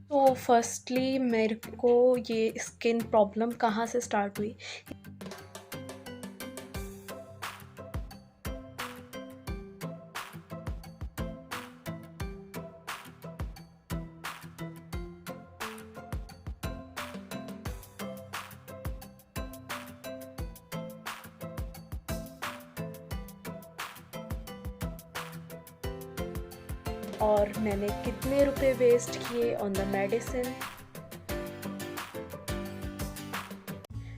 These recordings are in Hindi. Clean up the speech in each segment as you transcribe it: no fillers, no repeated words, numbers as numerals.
तो फर्स्टली मेरे को ये स्किन प्रॉब्लम कहाँ से स्टार्ट हुई। और मैंने कितने रुपए वेस्ट किए on the medicine.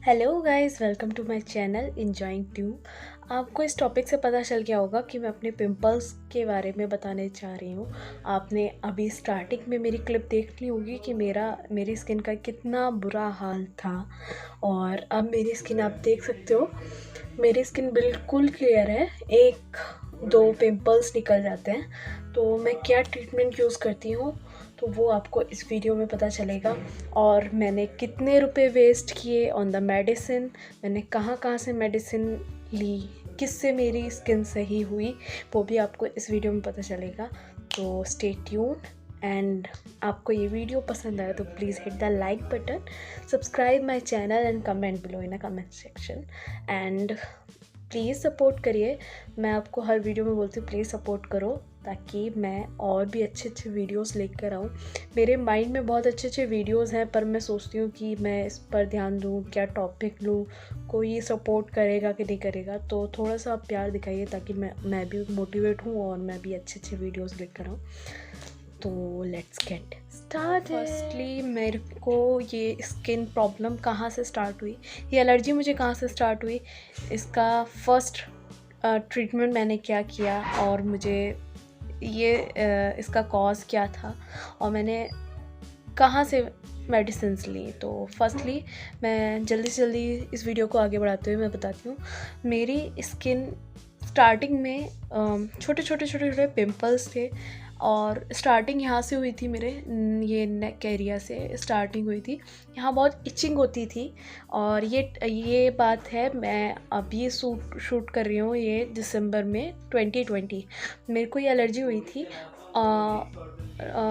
Hello guys, welcome to my channel Enjoying Tube. आपको इस टॉपिक से पता चल गया होगा कि मैं अपने पिंपल्स के बारे में बताने चाह रही हूँ। आपने अभी स्टार्टिंग में मेरी क्लिप देख ली होगी कि मेरी स्किन का कितना बुरा हाल था, और अब मेरी स्किन आप देख सकते हो। मेरी स्किन बिल्कुल क्लियर है, एक दो पिंपल्स निकल जाते हैं। तो मैं क्या ट्रीटमेंट यूज़ करती हूँ तो वो आपको इस वीडियो में पता चलेगा। और मैंने कितने रुपए वेस्ट किए ऑन द मेडिसिन, मैंने कहाँ कहाँ से मेडिसिन ली, किससे मेरी स्किन सही हुई, वो भी आपको इस वीडियो में पता चलेगा। तो स्टे ट्यून। एंड आपको ये वीडियो पसंद आया तो please hit the like button, subscribe my channel and comment below in a comment section. And please support करिए। मैं आपको हर वीडियो में बोलती हूँ प्लीज़ सपोर्ट करो, ताकि मैं और भी अच्छे अच्छे वीडियोस लेकर आऊँ। मेरे माइंड में बहुत अच्छे अच्छे वीडियोस हैं, पर मैं सोचती हूँ कि मैं इस पर ध्यान दूँ, क्या टॉपिक लूँ, कोई सपोर्ट करेगा कि नहीं करेगा। तो थोड़ा सा आप प्यार दिखाइए ताकि मैं भी मोटिवेट हूँ और मैं भी अच्छे अच्छे वीडियोज़ लेकर आऊँ। तो लेट्स गेट स्टार्ट। फर्स्टली मेरे को ये स्किन प्रॉब्लम कहाँ से स्टार्ट हुई, ये एलर्जी मुझे कहाँ से स्टार्ट हुई, इसका फर्स्ट ट्रीटमेंट मैंने क्या किया, और मुझे ये इसका कॉज क्या था, और मैंने कहाँ से मेडिसिन्स ली। तो फर्स्टली मैं जल्दी से जल्दी इस वीडियो को आगे बढ़ाते हुए मैं बताती हूँ। मेरी स्किन स्टार्टिंग में छोटे छोटे छोटे छोटे पिंपल्स थे, और स्टार्टिंग यहाँ से हुई थी, मेरे ये नेक एरिया से स्टार्टिंग हुई थी। यहाँ बहुत इचिंग होती थी। और ये बात है, मैं अभी शूट कर रही हूँ ये दिसंबर में 2020। मेरे को ये एलर्जी हुई थी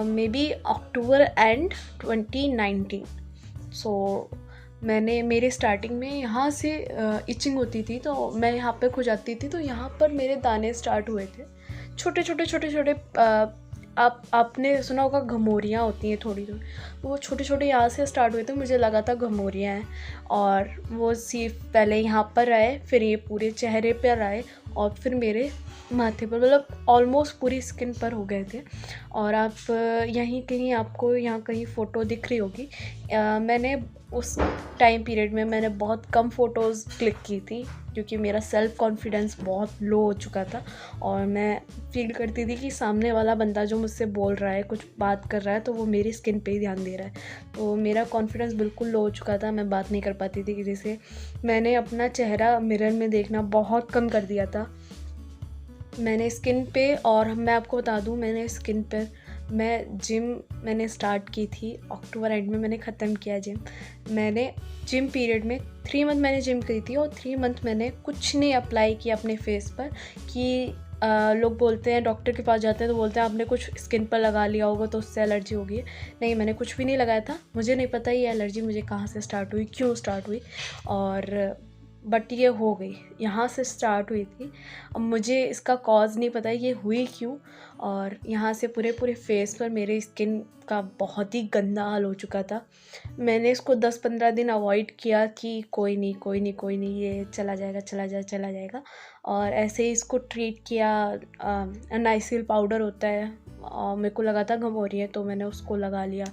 मे बी अक्टूबर एंड 2019। सो मेरे स्टार्टिंग में यहाँ से इचिंग होती थी, तो मैं यहाँ पे खो जाती थी, तो यहाँ पर मेरे दाने स्टार्ट हुए थे, छोटे छोटे छोटे छोटे। आपने सुना होगा घमोरियाँ होती हैं थोड़ी थोड़ी, वो छोटे छोटे यहाँ से स्टार्ट हुए थे, मुझे लगा था घमोरियाँ हैं। और वो सिर्फ पहले यहाँ पर आए, फिर ये पूरे चेहरे पर आए, और फिर मेरे माथे पर, मतलब ऑलमोस्ट पूरी स्किन पर हो गए थे। और आप यहीं कहीं, आपको यहाँ कहीं फ़ोटो दिख रही होगी। मैंने उस टाइम पीरियड में मैंने बहुत कम फ़ोटोज़ क्लिक की थी, क्योंकि मेरा सेल्फ़ कॉन्फिडेंस बहुत लो हो चुका था, और मैं फील करती थी कि सामने वाला बंदा जो मुझसे बोल रहा है, कुछ बात कर रहा है, तो वो मेरी स्किन पे ही ध्यान दे रहा है। तो मेरा कॉन्फिडेंस बिल्कुल लो हो चुका था, मैं बात नहीं कर पाती थी किसी से। मैंने अपना चेहरा मिरर में देखना बहुत कम कर दिया था। मैंने स्किन पे, और मैं आपको बता दूं, मैं जिम मैंने स्टार्ट की थी अक्टूबर एंड में, मैंने ख़त्म किया जिम। मैंने जिम पीरियड में 3 मंथ मैंने जिम करी थी, और 3 मंथ मैंने कुछ नहीं अप्लाई किया अपने फेस पर। कि लोग बोलते हैं, डॉक्टर के पास जाते हैं तो बोलते हैं आपने कुछ स्किन पर लगा लिया होगा तो उससे एलर्जी होगी। नहीं, मैंने कुछ भी नहीं लगाया था, मुझे नहीं पता ये एलर्जी मुझे कहाँ से स्टार्ट हुई, क्यों स्टार्ट हुई, और बट ये हो गई, यहाँ से स्टार्ट हुई थी। अब मुझे इसका कॉज़ नहीं पता ये हुई क्यों, और यहाँ से पूरे फेस पर मेरे स्किन का बहुत ही गंदा हाल हो चुका था। मैंने इसको 10-15 दिन अवॉइड किया कि कोई नहीं कोई नहीं कोई नहीं, ये चला जाएगा चला जाएगा। और ऐसे ही इसको ट्रीट किया। नाइसिल पाउडर होता है, मेरे को लगा था घमौरी है तो मैंने उसको लगा लिया।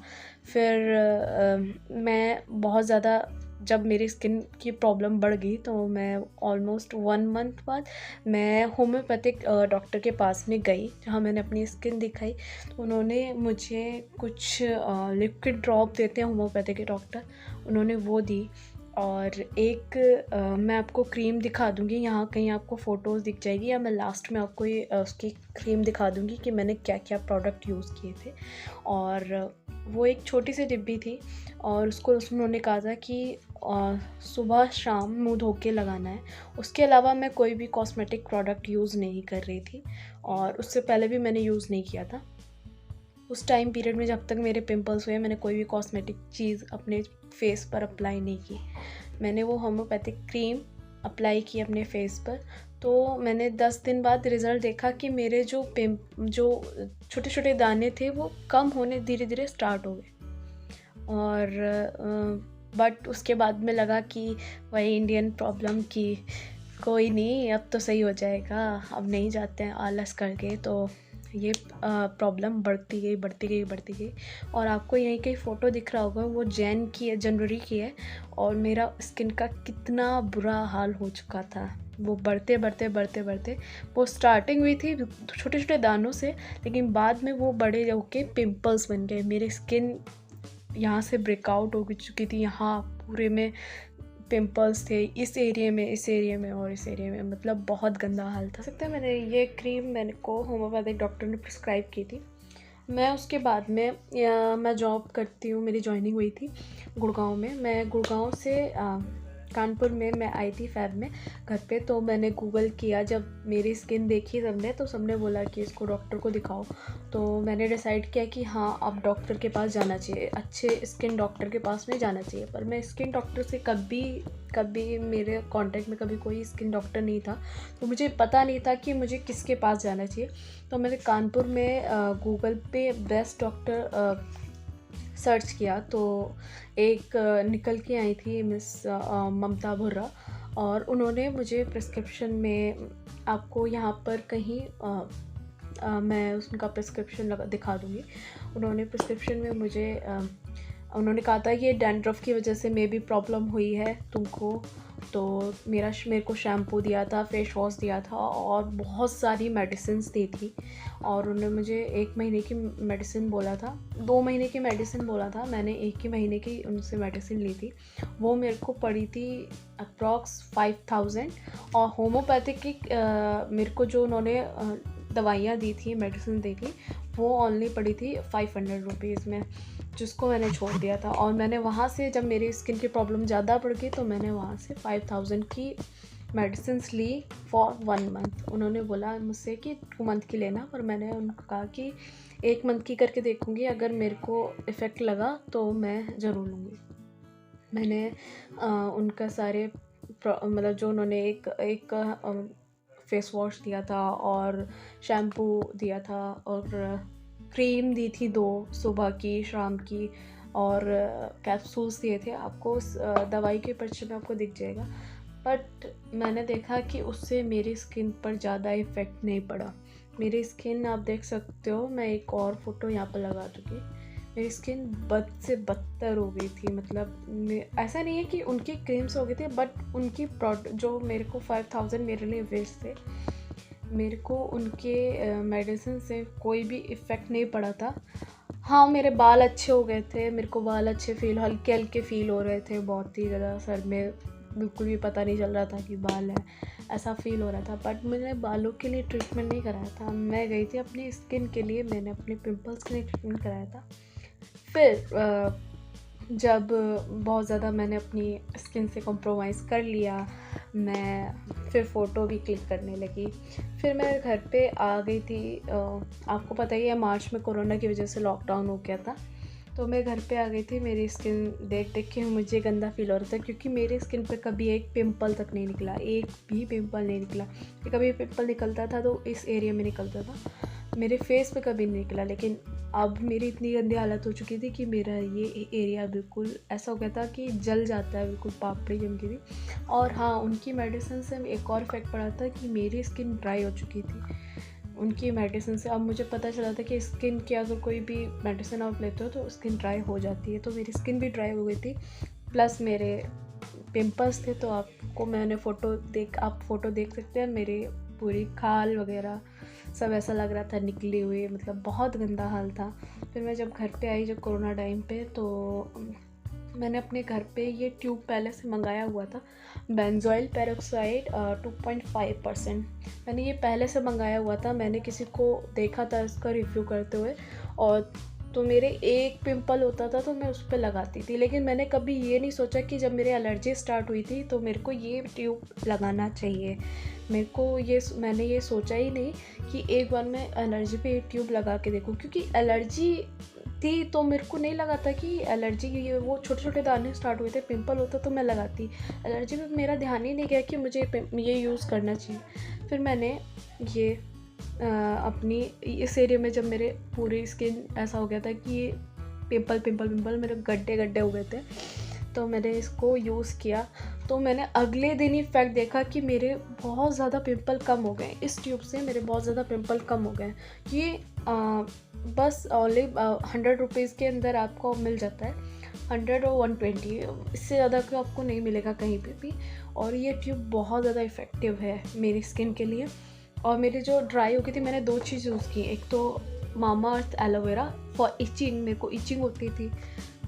फिर मैं बहुत ज़्यादा, जब मेरी स्किन की प्रॉब्लम बढ़ गई तो मैं ऑलमोस्ट 1 मंथ बाद मैं होम्योपैथिक डॉक्टर के पास में गई, जहाँ मैंने अपनी स्किन दिखाई। तो उन्होंने मुझे कुछ लिक्विड ड्रॉप देते हैं होम्योपैथिक के डॉक्टर, उन्होंने वो दी। और एक मैं आपको क्रीम दिखा दूँगी, यहाँ कहीं आपको फ़ोटोज़ दिख जाएगी, या मैं लास्ट में आपको ये उसकी क्रीम दिखा दूँगी कि मैंने क्या क्या प्रोडक्ट यूज़ किए थे। और वो एक छोटी सी डिब्बी थी, और उसको उन्होंने कहा था कि सुबह शाम मुँह धो के लगाना है। उसके अलावा मैं कोई भी कॉस्मेटिक प्रोडक्ट यूज़ नहीं कर रही थी, और उससे पहले भी मैंने यूज़ नहीं किया था। उस टाइम पीरियड में जब तक मेरे पिंपल्स हुए मैंने कोई भी कॉस्मेटिक चीज़ अपने फेस पर अप्लाई नहीं की। मैंने वो होम्योपैथिक क्रीम अप्लाई की अपने फेस पर, तो मैंने 10 दिन बाद रिज़ल्ट देखा कि मेरे जो छोटे छोटे दाने थे वो कम होने धीरे धीरे स्टार्ट हो गए। और बट उसके बाद में लगा कि वही इंडियन प्रॉब्लम की कोई नहीं, अब तो सही हो जाएगा, अब नहीं जाते हैं आलस करके। तो ये प्रॉब्लम बढ़ती गई। और आपको यहीं कहीं फ़ोटो दिख रहा होगा, वो जनवरी की है, और मेरा स्किन का कितना बुरा हाल हो चुका था। वो बढ़ते वो स्टार्टिंग हुई थी छोटे छोटे दानों से, लेकिन बाद में वो बड़े होके पिंपल्स बन गए। मेरी स्किन यहाँ से ब्रेकआउट हो चुकी थी, यहाँ पूरे में पिंपल्स थे, इस एरिया में और इस एरिया में, मतलब बहुत गंदा हाल था। सकता है मैंने ये क्रीम मैंने को होम्योपैथिक डॉक्टर ने प्रिस्क्राइब की थी। मैं उसके बाद में मैं जॉब करती हूँ, मेरी जॉइनिंग हुई थी गुड़गांव में। मैं गुड़गांव से कानपुर में मैं आई थी फ़ैब में घर पे। तो मैंने गूगल किया, जब मेरी स्किन देखी सबने तो सबने बोला कि इसको डॉक्टर को दिखाओ। तो मैंने डिसाइड किया कि हाँ अब डॉक्टर के पास जाना चाहिए, अच्छे स्किन डॉक्टर के पास में जाना चाहिए। पर मैं स्किन डॉक्टर से कभी मेरे कांटेक्ट में कभी कोई स्किन डॉक्टर नहीं था, तो मुझे पता नहीं था कि मुझे किसके पास जाना चाहिए। तो मैंने कानपुर में गूगल पे बेस्ट डॉक्टर सर्च किया, तो एक निकल के आई थी मिस ममता भुर्रा, और उन्होंने मुझे प्रिस्क्रिप्शन में, आपको यहाँ पर कहीं मैं उनका प्रिस्क्रिप्शन दिखा दूँगी। उन्होंने प्रिस्क्रिप्शन में मुझे उन्होंने कहा था कि ये डैंड्रफ की वजह से मे भी प्रॉब्लम हुई है तुमको। तो मेरे को शैम्पू दिया था, फेस वॉश दिया था, और बहुत सारी मेडिसिन्स दी थी। और उन्होंने मुझे 1 महीने की मेडिसिन बोला था, 2 महीने की मेडिसिन बोला था। मैंने 1 ही महीने की उनसे मेडिसिन ली थी। वो मेरे को पड़ी थी अप्रॉक्स 5000। और होम्योपैथिक की मेरे को जो उन्होंने दवाइयाँ दी थी, मेडिसिन दी थी, वो ओनली पड़ी थी 500 रुपीज़ में, जिसको मैंने छोड़ दिया था। और मैंने वहाँ से, जब मेरी स्किन की प्रॉब्लम ज़्यादा बढ़ गई, तो मैंने वहाँ से 5000 की मेडिसिन्स ली फॉर 1 मंथ। उन्होंने बोला मुझसे कि 2 मंथ की लेना, पर मैंने उनको कहा कि 1 मंथ की करके देखूँगी, अगर मेरे को इफ़ेक्ट लगा तो मैं ज़रूर लूँगी। मैंने उनका सारे मतलब जो उन्होंने एक फेस वॉश दिया था, और शैम्पू दिया था, और क्रीम दी थी 2, सुबह की शाम की, और कैप्सूल्स दिए थे। आपको उस दवाई के पर्चे में आपको दिख जाएगा। बट मैंने देखा कि उससे मेरी स्किन पर ज़्यादा इफ़ेक्ट नहीं पड़ा। मेरी स्किन आप देख सकते हो, मैं एक और फ़ोटो यहाँ पर लगा दूँगी। मेरी स्किन बद से बदतर हो गई थी। मतलब ऐसा नहीं है कि उनकी क्रीम से हो गई थी, बट उनकी प्रोडक्ट जो मेरे को 5000 मेरे लिए वेस्ट थे, मेरे को उनके मेडिसिन से कोई भी इफ़ेक्ट नहीं पड़ा था। हाँ, मेरे बाल अच्छे हो गए थे, मेरे को बाल अच्छे हल्के हल्के फील हो रहे थे, बहुत ही ज़्यादा सर में बिल्कुल भी पता नहीं चल रहा था कि बाल है, ऐसा फील हो रहा था। बट मैंने बालों के लिए ट्रीटमेंट नहीं कराया था, मैं गई थी अपनी स्किन के लिए, मैंने अपने पिंपल्स के लिए ट्रीटमेंट कराया था। फिर जब बहुत ज़्यादा मैंने अपनी स्किन से कॉम्प्रोमाइज़ कर लिया, मैं फिर फ़ोटो भी क्लिक करने लगी। फिर मैं घर पे आ गई थी। आपको पता ही है, मार्च में कोरोना की वजह से लॉकडाउन हो गया था, तो मैं घर पे आ गई थी। मेरी स्किन देख के मुझे गंदा फील हो रहा था, क्योंकि मेरी स्किन पे कभी एक पिंपल तक नहीं निकला, एक भी पिंपल नहीं निकला। कभी पिंपल निकलता था तो इस एरिया में निकलता था, मेरे फेस पे कभी नहीं निकला। लेकिन अब मेरी इतनी गंदी हालत हो चुकी थी कि मेरा ये एरिया बिल्कुल ऐसा हो गया था कि जल जाता है, बिल्कुल पापड़ी जम गई थी। और हाँ, उनकी मेडिसिन से एक और इफ़ेक्ट पड़ा था कि मेरी स्किन ड्राई हो चुकी थी उनकी मेडिसिन से। अब मुझे पता चला था कि स्किन की अगर कोई भी मेडिसिन आप लेते हो तो स्किन ड्राई हो जाती है, तो मेरी स्किन भी ड्राई हो गई थी, प्लस मेरे पिंपल्स थे। तो आप फ़ोटो देख सकते हैं, मेरी पूरी खाल वगैरह सब ऐसा लग रहा था निकली हुई, मतलब बहुत गंदा हाल था। फिर मैं जब घर पे आई, जब कोरोना टाइम पे, तो मैंने अपने घर पे ये ट्यूब पहले से मंगाया हुआ था, बेंजोइल पेरोक्साइड 2.5%। मैंने ये पहले से मंगाया हुआ था, मैंने किसी को देखा था इसका रिव्यू करते हुए, और तो मेरे एक पिंपल होता था तो मैं उस पर लगाती थी। लेकिन मैंने कभी ये नहीं सोचा कि जब मेरे एलर्जी स्टार्ट हुई थी तो मेरे को ये ट्यूब लगाना चाहिए। मैंने ये सोचा ही नहीं कि एक बार मैं एलर्जी पे ये ट्यूब लगा के देखूं, क्योंकि एलर्जी थी तो मेरे को नहीं लगा था कि एलर्जी की वो छोटे छोटे दाने स्टार्ट हुए थे, पिंपल होता तो मैं लगाती। एलर्जी पे मेरा ध्यान ही नहीं गया कि मुझे ये यूज़ करना चाहिए। फिर मैंने ये अपनी इस एरिया में जब मेरे पूरी स्किन ऐसा हो गया था कि ये पिंपल मेरे गड्ढे गड्ढे हो गए थे, तो मैंने इसको यूज़ किया। तो मैंने अगले दिन ही इफेक्ट देखा कि मेरे बहुत ज़्यादा पिंपल कम हो गए। इस ट्यूब से मेरे बहुत ज़्यादा पिंपल कम हो गए। ये बस ओनली 100 रुपीज़ के अंदर आपको मिल जाता है, 100 और 120, इससे ज़्यादा का आपको नहीं मिलेगा कहीं पे भी। और ये ट्यूब बहुत ज़्यादा इफ़ेक्टिव है मेरी स्किन के लिए। और मेरी जो ड्राई हो गई थी, मैंने 2 चीज़ यूज़ की। एक तो मामाअर्थ एलोवेरा फॉर इचिंग, मेरे को इचिंग होती थी।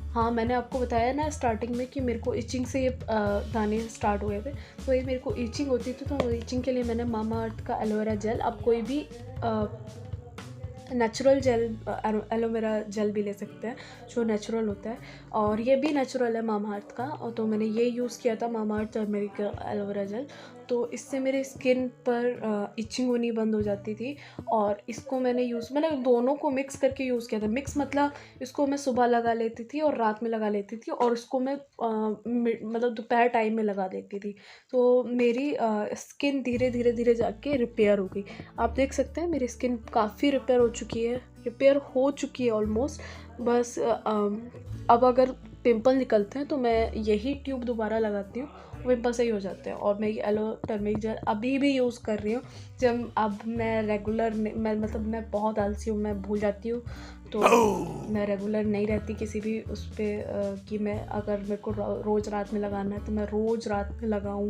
हाँ, मैंने आपको बताया ना स्टार्टिंग में कि मेरे को इचिंग से ये दाने स्टार्ट हुए थे, तो ये मेरे को इचिंग होती थी। तो इचिंग के लिए मैंने मामाअर्थ का एलोवेरा जेल, आप कोई भी नेचुरल जेल, एलोवेरा जेल भी ले सकते हैं जो नेचुरल होता है, और ये भी नेचुरल है मामाअर्थ का। और तो मैंने ये यूज़ किया था मामाअर्थ टर्मरिक का एलोवेरा जेल। तो इससे मेरे स्किन पर इचिंग होनी बंद हो जाती थी। और इसको मैंने दोनों को मिक्स करके यूज़ किया था। मिक्स मतलब इसको मैं सुबह लगा लेती थी और रात में लगा लेती थी, और इसको मैं मतलब दोपहर टाइम में लगा देती थी। तो मेरी स्किन धीरे धीरे जाके रिपेयर हो गई। आप देख सकते हैं मेरी स्किन काफ़ी रिपेयर हो चुकी है ऑलमोस्ट। बस अब अगर पिंपल निकलते हैं तो मैं यही ट्यूब दोबारा लगाती हूँ, पिंपल सही हो जाते हैं। और मैं ये एलो टर्मरिक जेल अभी भी यूज़ कर रही हूँ। जब अब मैं रेगुलर मैं बहुत आलसी हूँ, मैं भूल जाती हूँ, तो मैं रेगुलर नहीं रहती किसी भी उस पर कि मैं अगर मेरे को रोज़ रात में लगाना है तो मैं रोज़ रात में लगाऊँ,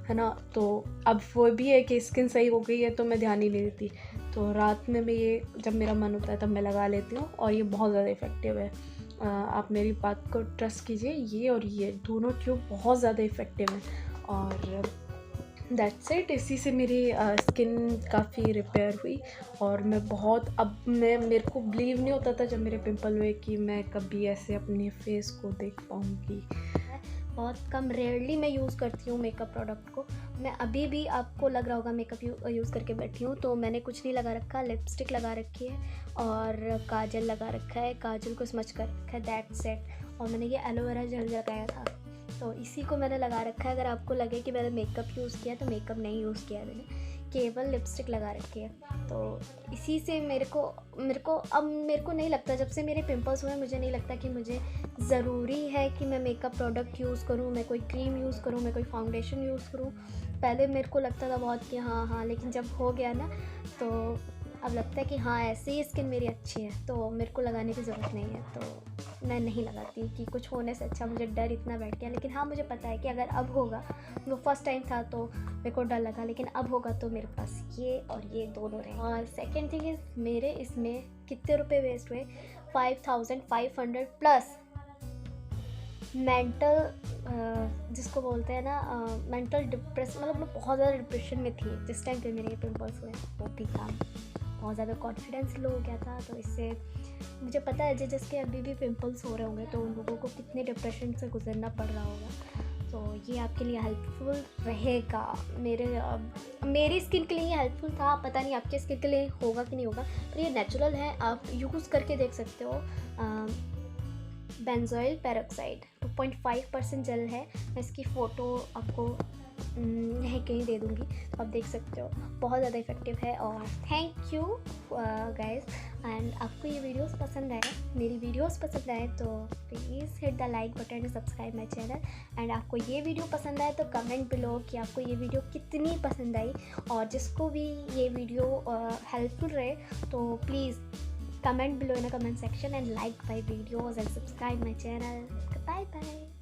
है ना। तो अब वो भी है कि स्किन सही हो गई है तो मैं ध्यान ही नहीं देती। तो रात में मैं ये जब मेरा मन होता है तब मैं लगा लेती हूँ, और ये बहुत ज़्यादा इफ़ेक्टिव है। आप मेरी बात को ट्रस्ट कीजिए, ये और ये दोनों ट्यूब बहुत ज़्यादा इफ़ेक्टिव हैं। और दैट्स इट। इसी से मेरी स्किन काफ़ी रिपेयर हुई। और मेरे को बिलीव नहीं होता था जब मेरे पिंपल हुए कि मैं कभी ऐसे अपने फेस को देख पाऊँगी। बहुत कम रेयरली मैं यूज़ करती हूँ मेकअप प्रोडक्ट को। मैं अभी भी, आपको लग रहा होगा मेकअप यूज़ करके बैठी हूँ, तो मैंने कुछ नहीं लगा रखा। लिपस्टिक लगा रखी है और काजल लगा रखा है, काजल को स्मच कर रखा है, दैट्स इट। और मैंने ये एलोवेरा जेल लगाया था, तो इसी को मैंने लगा रखा है। अगर आपको लगे कि मैंने मेकअप यूज़ किया, तो मेकअप नहीं यूज़ किया मैंने, केवल लिपस्टिक लगा रखी है। तो इसी से मेरे को नहीं लगता, जब से मेरे पिंपल्स हुए मुझे नहीं लगता कि मुझे ज़रूरी है कि मैं मेकअप प्रोडक्ट यूज़ करूँ, मैं कोई क्रीम यूज़ करूँ, मैं कोई फाउंडेशन यूज़ करूँ। पहले मेरे को लगता था बहुत कि हाँ, लेकिन जब हो गया ना, तो अब लगता है कि हाँ, ऐसे ही स्किन मेरी अच्छी है, तो मेरे को लगाने की ज़रूरत नहीं है। तो मैं नहीं लगाती कि कुछ होने से अच्छा, मुझे डर इतना बैठ गया। लेकिन हाँ, मुझे पता है कि अगर अब होगा, वो फर्स्ट टाइम था तो मेरे को डर लगा, लेकिन अब होगा तो मेरे पास ये और ये दोनों रहे। और सेकेंड थिंग इज़, मेरे इसमें कितने रुपए वेस्ट हुए, 5500 प्लस मेंटल, जिसको बोलते हैं ना मेंटल डिप्रेस, मतलब मैं बहुत ज़्यादा डिप्रेशन में थी जिस टाइम पे मेरे ये पिंपल्स हुए। वो भी था, बहुत ज़्यादा कॉन्फिडेंस लो हो गया था। तो इससे मुझे पता है जिसके अभी भी पिंपल्स हो रहे होंगे तो उन लोगों को कितने डिप्रेशन से गुजरना पड़ रहा होगा। तो ये आपके लिए हेल्पफुल रहेगा। मेरी स्किन के लिए ये हेल्पफुल था, पता नहीं आपके स्किन के लिए होगा कि नहीं होगा, पर ये नेचुरल है, आप यूज़ करके देख सकते हो। बेंजोइल पेरोक्साइड 2.5% जेल है। मैं इसकी फ़ोटो आपको कहीं दे दूँगी, तो आप देख सकते हो, बहुत ज़्यादा इफ़ेक्टिव है। और थैंक यू गाइस। एंड आपको ये वीडियोस पसंद आए, मेरी वीडियोस पसंद आए, तो please hit the like button and subscribe my channel. And आपको ये वीडियो पसंद आए तो कमेंट बिलो कि आपको ये वीडियो कितनी पसंद आई। और जिसको भी ये वीडियो हेल्पफुल रहे तो please comment below in the comment section and like my videos and subscribe my channel. Bye bye.